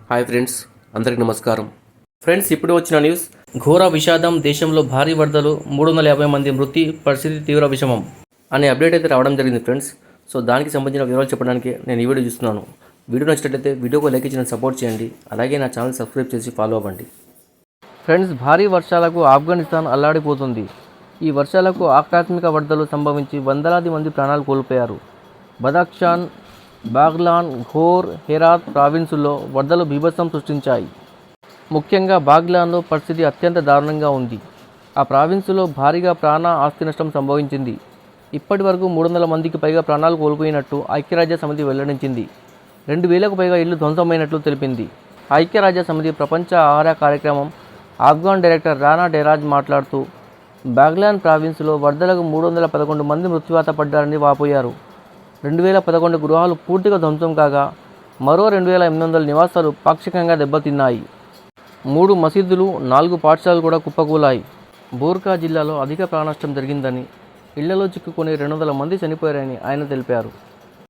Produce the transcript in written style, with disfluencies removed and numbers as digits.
Hi friends, అందరికీ నమస్కారం. Friends, ఇప్పుడు వచ్చిన న్యూస్. ఘోర విషాదం, దేశంలో భారీ వరదలు, 350 మంది మృతి, పరిస్థితి తీవ్ర విషమం అనే అప్డేట్ అయితే రావడం జరిగింది ఫ్రెండ్స్. సో దానికి సంబంధించిన వివరాలు చెప్పడానికి నేను ఈ వీడియో చూస్తున్నాను. వీడియో నచ్చినట్లయితే వీడియోకు లైక్ ఇచ్చి సపోర్ట్ చేయండి. అలాగే నా ఛానల్ సబ్స్క్రైబ్ చేసి ఫాలో అవ్వండి. ఫ్రెండ్స్, భారీ వర్షాలకు ఆఫ్ఘనిస్తాన్ అల్లాడిపోతుంది. ఈ వర్షాలకు ఆకస్మిక వరదలు సంభవించి వందలాది మంది ప్రాణాలు కోల్పోయారు. బదాఖ్షాన్, బాగ్లాన్, ఘోర్, హెరాత్ ప్రావిన్సుల్లో వరదలు బీభత్సం సృష్టించాయి. ముఖ్యంగా బాగ్లాన్లో పరిస్థితి అత్యంత దారుణంగా ఉంది. ఆ ప్రావిన్సులో భారీగా ఆస్తి నష్టం సంభవించింది. ఇప్పటి వరకు 300 మందికి పైగా ప్రాణాలు కోల్పోయినట్టు ఐక్యరాజ్య సమితి వెల్లడించింది. 2000కు పైగా ఇళ్లు ధ్వంసమైనట్లు తెలిపింది. ఐక్యరాజ్య సమితి ప్రపంచ ఆహార కార్యక్రమం ఆఫ్ఘాన్ డైరెక్టర్ రానా డెరాజ్ మాట్లాడుతూ, బాగ్లాన్ ప్రావిన్సులో వరదలకు 311 మంది మృత్యువాత పడ్డారని వాపోయారు. 2011 గృహాలు పూర్తిగా ధ్వంసం కాగా మరో 2800 నివాసాలు పాక్షికంగా దెబ్బతిన్నాయి. 3 మసీదులు, 4 పాఠశాలలు కూడా కుప్పకూలాయి. బూర్కా జిల్లాలో అధిక ప్రాణనష్టం జరిగిందని, ఇళ్లలో చిక్కుకొని 200 మంది చనిపోయారని ఆయన తెలిపారు.